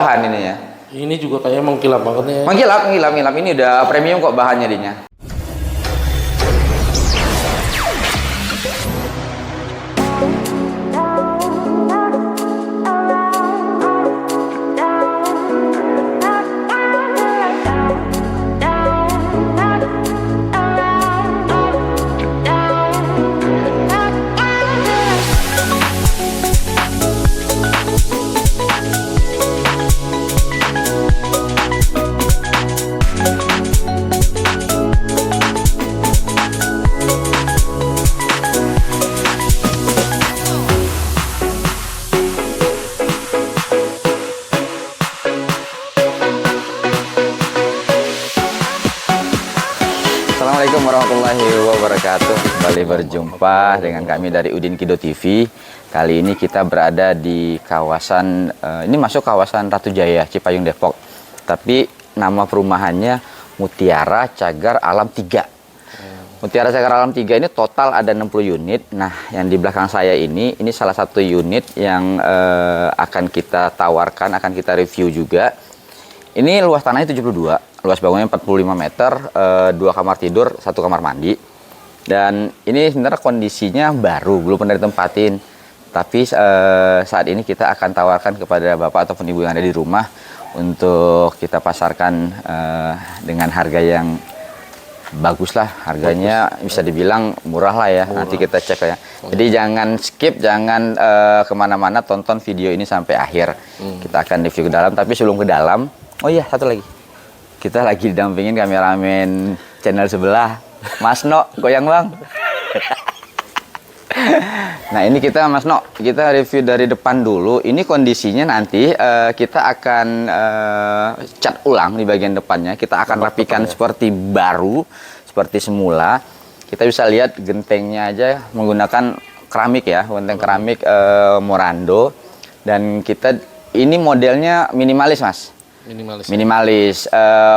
bahan ini ya. Ini juga kayaknya mengkilap banget nih. Mengkilap. Ini udah premium kok bahannya dinya. Assalamualaikum warahmatullahi wabarakatuh. Kembali berjumpa dengan kami dari Udin Kido TV. Kali ini kita berada di kawasan ini masuk kawasan Ratu Jaya, Cipayung, Depok. Tapi nama perumahannya Mutiara Cagar Alam 3. Mutiara Cagar Alam 3 ini total ada 60 unit. Nah, yang di belakang saya ini salah satu unit yang akan kita tawarkan, akan kita review juga. Ini luas tanahnya 72, luas bangunnya 45 meter, 2 kamar tidur, 1 kamar mandi. Dan ini sebenarnya kondisinya baru, belum pernah ditempatin. Tapi saat ini kita akan tawarkan kepada bapak ataupun ibu yang ada di rumah untuk kita pasarkan dengan harga yang bagus lah. Harganya bisa dibilang murah lah ya, murah. Nanti kita cek ya. Jadi jangan skip, jangan kemana-mana, tonton video ini sampai akhir. Kita akan review ke dalam, tapi sebelum ke dalam, oh iya, satu lagi. Kita lagi didampingin kameramen channel sebelah, Mas No, goyang bang. Nah ini kita Mas No, kita review dari depan dulu. Ini kondisinya nanti kita akan cat ulang di bagian depannya. Kita akan rapikan seperti baru, seperti semula. Kita bisa lihat gentengnya aja menggunakan keramik ya, genteng keramik Morando. Dan kita ini modelnya minimalis Mas. Minimalis.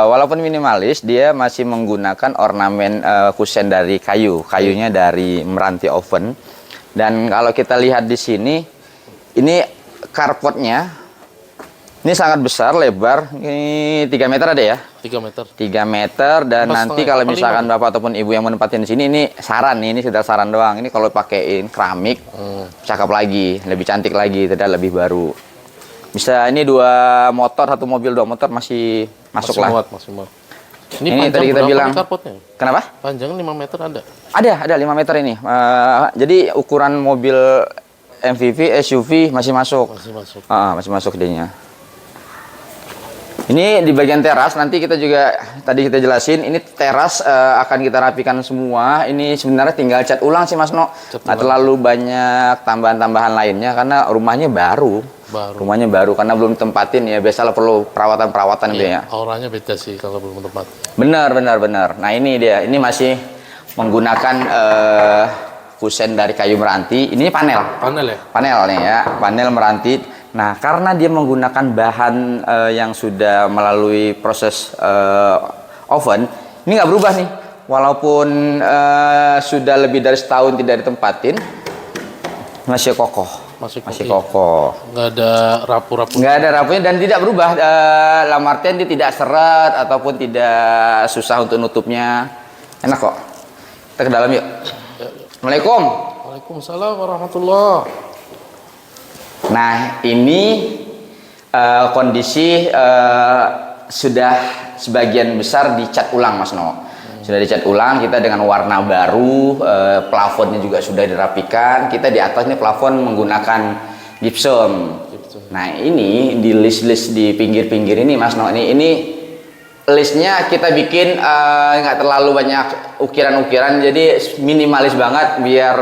Walaupun minimalis, dia masih menggunakan ornamen kusen dari kayunya dari meranti oven. Dan kalau kita lihat di sini, ini carportnya ini sangat besar, lebar, ini 3 meter ada ya? 3 meter. 3 meter, dan nanti kalau misalkan bapak ataupun ibu yang menempatin di sini, ini saran nih, ini sekedar saran doang. Ini kalau pakein keramik, cakep lagi, lebih cantik lagi, tidak lebih baru. Bisa ini 2 motor, 1 mobil 2 motor masih masuk lah. Masih muat. Ini tadi kita bilang. Kenapa? Panjangnya 5 meter ada? Ada 5 meter ini. Jadi ukuran mobil MPV, SUV masih masuk. Masih masuk idenya. Ini di bagian teras, nanti kita juga tadi kita jelasin, ini teras akan kita rapikan semua. Ini sebenarnya tinggal cat ulang sih Mas No. Nggak terlalu banyak tambahan-tambahan lainnya karena rumahnya baru. Rumahnya baru karena belum tempatin ya, biasalah perlu perawatan-perawatan gitu ya. Auranya beda sih kalau belum tempat. Benar. Nah ini dia, ini masih menggunakan kusen dari kayu meranti. Ini panel ya? Panel nih ya, panel meranti. Nah karena dia menggunakan bahan yang sudah melalui proses oven, ini nggak berubah nih. Walaupun sudah lebih dari setahun tidak ditempatin, masih kokoh. Masih kokoh. Nggak ada rapuh-rapuh. Nggak ada rapuhnya dan tidak berubah. Dalam artian dia tidak seret ataupun tidak susah untuk nutupnya. Enak kok. Kita ke dalam yuk. Assalamualaikum. Waalaikumsalam warahmatullahi. Nah ini kondisi sudah sebagian besar dicat ulang Mas No. Sudah dicat ulang, kita dengan warna baru, plafonnya juga sudah dirapikan. Kita di atas ini plafon menggunakan gypsum. Nah ini di list-list di pinggir-pinggir ini Mas No, ini listnya kita bikin nggak terlalu banyak ukiran-ukiran, jadi minimalis banget biar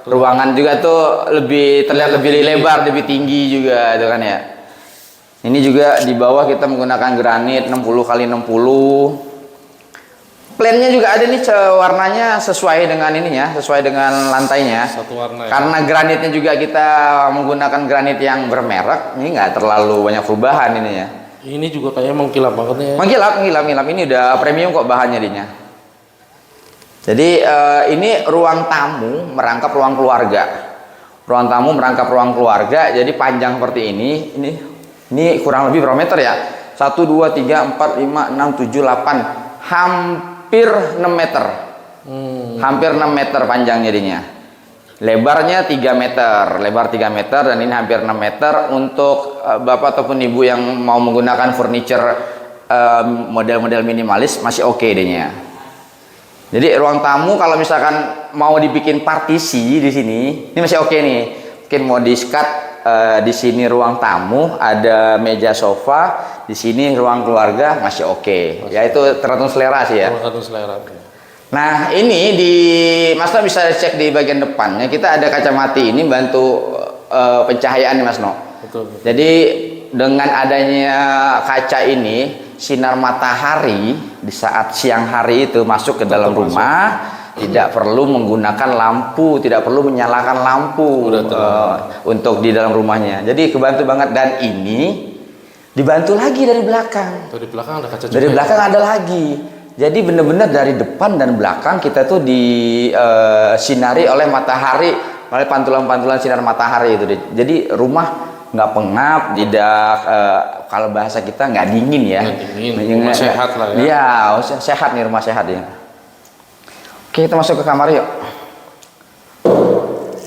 ruangan juga tuh lebih terlihat lebih lebar, lebih tinggi juga, itu kan ya. Ini juga di bawah kita menggunakan granit 60 kali 60. Plannya juga ada nih, warnanya sesuai dengan ininya, sesuai dengan lantainya. Satu warna ya? Karena granitnya juga kita menggunakan granit yang bermerek, ini nggak terlalu banyak perubahan ini ya. Ini juga kayaknya mengkilap banget nih. Mengkilap. Ini udah premium kok bahannya dinya. Jadi ini ruang tamu merangkap ruang keluarga. Ruang tamu merangkap ruang keluarga, jadi panjang seperti ini Ini kurang lebih berapa meter ya? 1, 2, 3, 4, 5, 6, 7, 8. Hampir 6 meter. Hampir 6 meter panjangnya jadinya. Lebarnya 3 meter. Lebar 3 meter dan ini hampir 6 meter. Untuk bapak ataupun ibu yang mau menggunakan furniture model-model minimalis masih oke dehnya. Jadi ruang tamu kalau misalkan mau dibikin partisi di sini, ini masih oke nih. Mungkin mau di-cut di sini ruang tamu, ada meja sofa, di sini ruang keluarga masih oke. Ya itu tergantung selera sih ya. Tergantung selera. Nah ini di Mas No bisa cek di bagian depannya kita ada kaca mati ini bantu pencahayaan nih Mas No. Betul. Jadi dengan adanya kaca ini sinar matahari di saat siang hari itu masuk ke dalam rumah. Tidak perlu menggunakan lampu, tidak perlu menyalakan lampu untuk di dalam rumahnya. Jadi kebantu banget dan ini dibantu lagi dari belakang. Dari belakang ada kaca juga. Dari belakang ada lagi. Jadi benar-benar dari depan dan belakang kita tuh disinari oleh matahari, oleh pantulan-pantulan sinar matahari itu. Jadi rumah nggak pengap, tidak kalau bahasa kita nggak dingin ya. Nggak dingin, rumah sehat lah ya. Iya, sehat nih rumah sehat ya. Oke, kita masuk ke kamar yuk.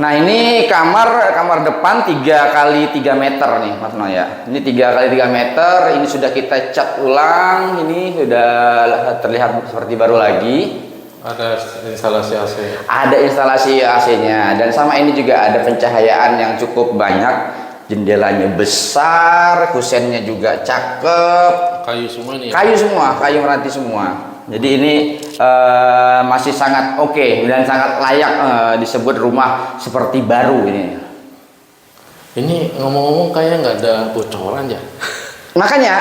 Nah ini kamar depan 3 kali 3 meter nih Mas No ya. Ini 3 kali 3 meter. Ini sudah kita cat ulang. Ini sudah terlihat seperti baru lagi. Ada instalasi AC. Ada instalasi AC-nya dan sama ini juga ada pencahayaan yang cukup banyak. Jendelanya besar, kusennya juga cakep. Kayu semua ini. Kayu semua, kayu meranti semua. Jadi ini masih sangat oke dan sangat layak disebut rumah seperti baru ini. Ini ngomong-ngomong kayak nggak ada bocoran ya. Makanya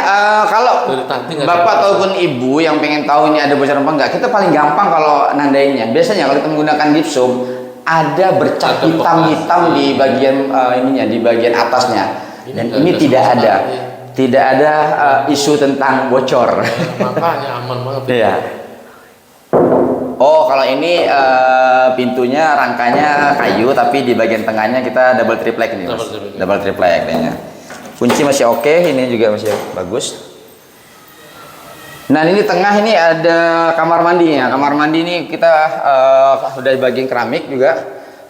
kalau Dari tadi nggak bapak ada ataupun ibu yang pengen tahu ini ada bocoran apa enggak, kita paling gampang kalau nandainnya. Biasanya kalau kita menggunakan gipsum ada bercak Ada hitam-hitam bekas, di bagian ininya, di bagian atasnya. Dan ini tidak ada. Tidak ada isu tentang bocor. Makanya aman banget. Iya. Oh, kalau ini pintunya rangkanya kayu, tapi di bagian tengahnya kita double triplek nih, Mas. Double triplek kayaknya. Kunci masih oke, ini juga masih bagus. Nah, ini tengah ini ada kamar mandinya. Kamar mandi ini kita sudah di bagian keramik juga.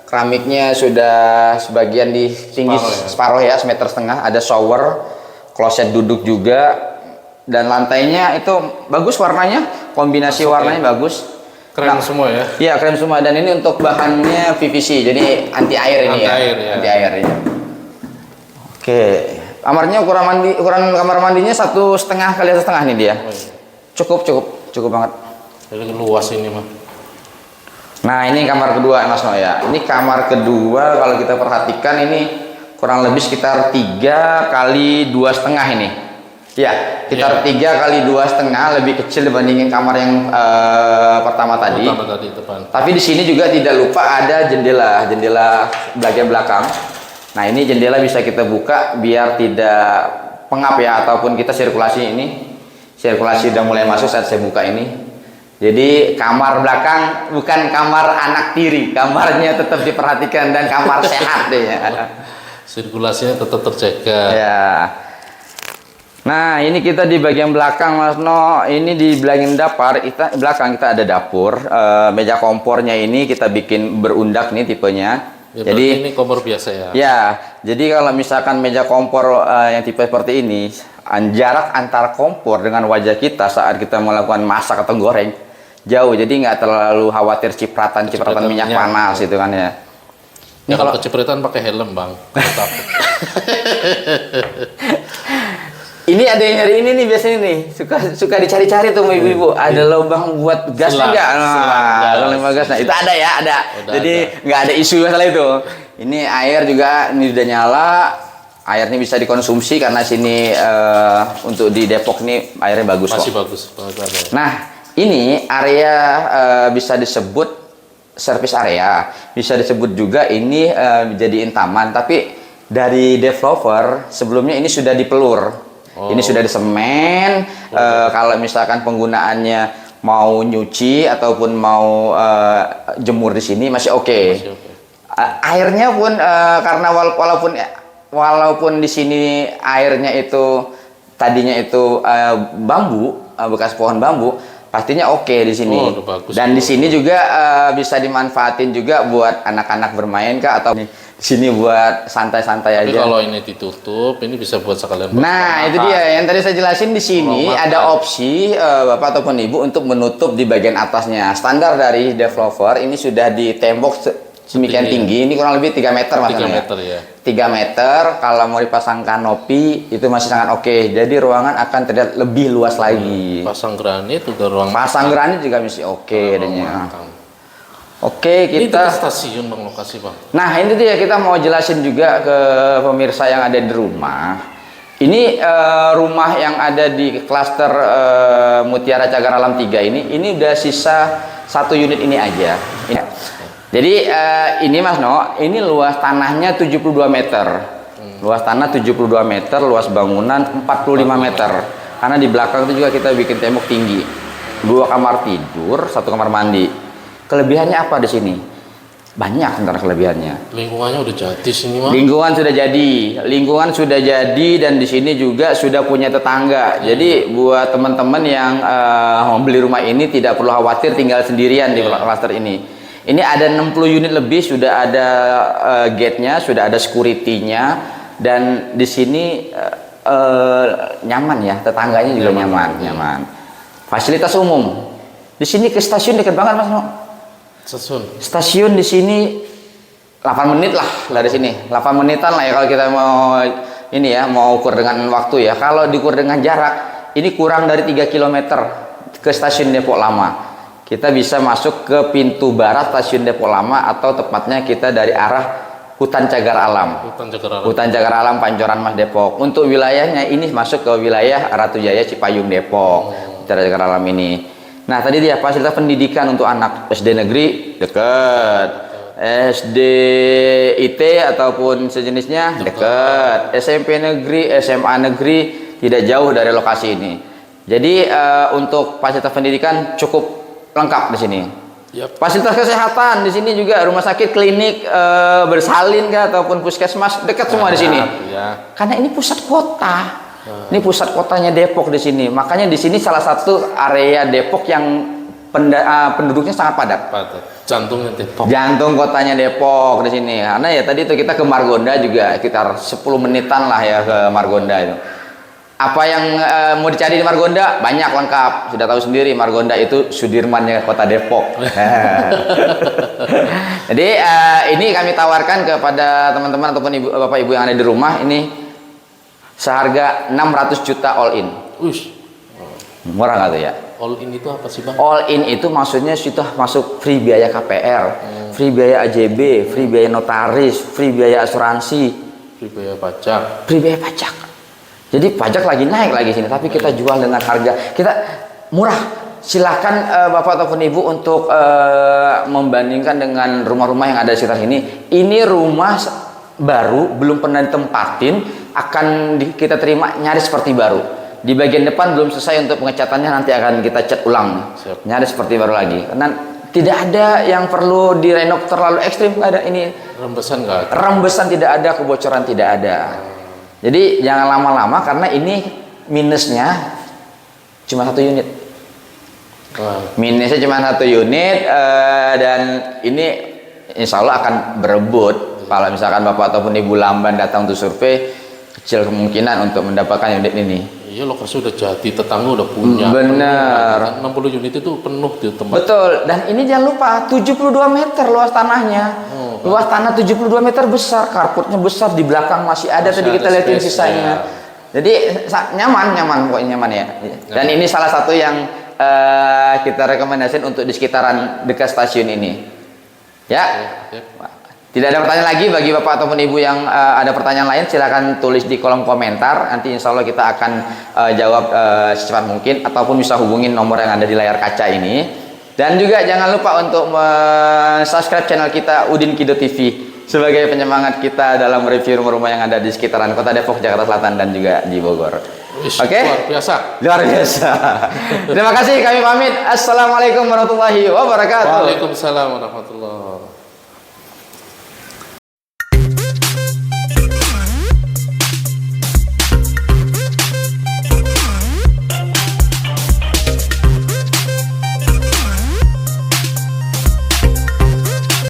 Keramiknya sudah sebagian di tinggi separuh ya, 1,5 meter. Ada shower, kloset duduk juga, dan lantainya itu bagus warnanya, kombinasi warnanya bagus. Keren semua ya. Iya, keren semua, dan ini untuk bahannya PVC, jadi anti air ini ya. Anti air ya. Oke, kamarnya ukuran kamar mandinya 1,5 kali 1,5 nih dia. Cukup banget. Jadi luas ini mah. Nah ini kamar kedua Mas No ya. Ini kamar kedua kalau kita perhatikan ini kurang lebih sekitar 3 kali 2,5 ini. Ya, sekitar 3 kali 2,5, lebih kecil dibandingin kamar yang pertama tadi. Depan. Tapi di sini juga tidak lupa ada jendela bagian belakang. Nah ini jendela bisa kita buka biar tidak pengap ya, ataupun kita sirkulasi udah mulai masuk saat saya buka ini. Jadi kamar belakang bukan kamar anak tiri, kamarnya tetap diperhatikan dan kamar sehat deh ya. Sirkulasinya tetap terjaga. Ya. Nah ini kita di bagian belakang Mas No, ini di bagian belakang kita ada dapur, meja kompornya ini kita bikin berundak nih tipenya. Ya, jadi ini kompor biasa ya. Ya, jadi kalau misalkan meja kompor yang tipe seperti ini, jarak antar kompor dengan wajah kita saat kita melakukan masak atau goreng jauh, jadi nggak terlalu khawatir cipratan minyak panas itu kan ya. Ya kalau kecipratan pakai helm bang. Takut. Ini ada yang nyari ini nih biasanya nih, suka dicari-cari tuh ibu-ibu. Ada lubang buat gasnya nggak? Nah, lubang gas, nah itu ada ya, ada. Jadi nggak ada isu masalah itu. Ini air juga ini udah nyala. Air ini bisa dikonsumsi karena sini untuk di Depok nih airnya bagus kok. Masih bagus banget. Nah ini area bisa disebut service area, bisa disebut juga ini dijadiin taman. Tapi dari developer sebelumnya ini sudah dipelur. Ini sudah disemen. Kalau misalkan penggunaannya mau nyuci ataupun mau jemur di sini masih oke. Airnya pun karena walaupun walaupun di sini airnya itu tadinya itu bambu, bekas pohon bambu, pastinya oke di sini. Oh, udah bagus. Dan di sini juga bisa dimanfaatin juga buat anak-anak bermain kah, atau di sini buat santai-santai Tapi aja. kalau ini ditutup, ini bisa buat sekalian. Nah, itu dia yang tadi saya jelasin di sini Ruang makan. ada opsi Bapak ataupun Ibu untuk menutup di bagian atasnya. Standar dari developer ini sudah di tembok semikian tinggi, ini kurang lebih 3 meter Mas. 3 Ana, ya? meter ya. 3 meter, kalau mau dipasang kanopi itu masih sangat oke. Jadi ruangan akan terlihat lebih luas lagi. Pasang granit udah ruang Pasang granit juga masih oke ruang adanya. makan. Oke, Ini kita dekat stasiun bang, lokasi bang. Nah, ini dia kita mau jelasin juga ke pemirsa yang ada di rumah. Ini rumah yang ada di klaster Mutiara Cagar Alam 3 ini udah sisa 1 unit ini aja. Jadi ini Mas No, ini luas tanahnya 72 meter. Luas tanah 72 meter, luas bangunan 45 meter. Karena di belakang itu juga kita bikin tembok tinggi. 2 kamar tidur, 1 kamar mandi. Kelebihannya apa di sini? Banyak sebenarnya kelebihannya. Lingkungannya udah jadi sini mah. Lingkungan sudah jadi dan di sini juga sudah punya tetangga. Jadi buat teman-teman yang mau beli rumah ini tidak perlu khawatir tinggal sendirian di klaster ini. Ini ada 60 unit lebih, sudah ada gate-nya, sudah ada security-nya, dan di sini nyaman ya, tetangganya juga nyaman. Fasilitas umum. Di sini ke stasiun dekat banget Mas No. Stasiun di sini 8 menit lah dari sini. 8 menitan lah ya kalau kita mau ini ya, mau ukur dengan waktu ya. Kalau diukur dengan jarak, ini kurang dari 3 km ke stasiun Depok Lama. Kita bisa masuk ke pintu barat stasiun Depok Lama, atau tepatnya kita dari arah Hutan Cagar Alam. Hutan Cagar Alam Pancoran Mas Depok. Untuk wilayahnya ini masuk ke wilayah Ratu Jaya Cipayung Depok. Hutan Cagar Alam ini. Nah, tadi dia fasilitas pendidikan untuk anak. SD negeri dekat, SD IT ataupun sejenisnya dekat, SMP negeri, SMA negeri tidak jauh dari lokasi ini. Jadi untuk fasilitas pendidikan cukup lengkap di sini. Yep. Fasilitas kesehatan di sini juga, rumah sakit, klinik, bersalin kah, ataupun puskesmas dekat semua di sini. Ya. Karena ini pusat kota. Ini pusat kotanya Depok di sini. Makanya di sini salah satu area Depok yang penduduknya sangat padat. Jantungnya Depok. Jantung kotanya Depok di sini. Karena ya tadi itu kita ke Margonda juga sekitar 10 menitan lah ya ke Margonda itu. Apa yang mau dicari di Margonda? Banyak, lengkap. Sudah tahu sendiri Margonda itu Sudirmannya kota Depok. Jadi ini kami tawarkan kepada teman-teman ataupun bapak ibu yang ada di rumah ini seharga 600 juta all in. Ush. Murah nggak tuh ya? All in itu apa sih bang? All in itu maksudnya sudah masuk free biaya KPR, free biaya AJB, free biaya notaris, free biaya asuransi, Free biaya pajak. free biaya pajak. Jadi pajak lagi naik lagi sini, tapi kita jual dengan harga kita murah. Silakan bapak ataupun ibu untuk membandingkan dengan rumah-rumah yang ada di sekitar sini. Ini rumah baru, belum pernah ditempatin, akan kita terima nyaris seperti baru. Di bagian depan belum selesai untuk pengecatannya, nanti akan kita cat ulang. Siap. Nyaris seperti baru lagi. Karena tidak ada yang perlu direnov terlalu ekstrim, nggak ada. Ini Rembesan nggak ada. rembesan tidak ada, kebocoran tidak ada. Jadi jangan lama-lama, karena ini minusnya cuma 1 unit. Minusnya cuma 1 unit, dan ini insya Allah akan berebut. Kalau misalkan bapak ataupun ibu lamban datang untuk survei, kecil kemungkinan untuk mendapatkan unit ini. Iya, lokasi udah jadi, tetangga udah punya. Bener. 60 unit itu penuh di tempat. Betul. Dan ini jangan lupa 72 meter luas tanahnya. Luas tanah 72 meter besar, karpetnya besar, di belakang masih ada, tadi kita lihatin space, sisanya. Jadi nyaman pokoknya nyaman ya. Dan ini salah satu yang kita rekomendasikan untuk di sekitaran dekat stasiun ini. Ya. Tidak ada pertanyaan lagi bagi bapak ataupun ibu yang ada pertanyaan lain, silakan tulis di kolom komentar. Nanti insya Allah kita akan jawab secepat mungkin, ataupun bisa hubungin nomor yang ada di layar kaca ini. Dan juga jangan lupa untuk subscribe channel kita Udin Kido TV sebagai penyemangat kita dalam review rumah-rumah yang ada di sekitaran Kota Depok, Jakarta Selatan, dan juga di Bogor. Oke? Luar biasa. Luar biasa. Terima kasih, kami pamit. Assalamualaikum warahmatullahi wabarakatuh. Waalaikumsalam warahmatullahi wabarakatuh.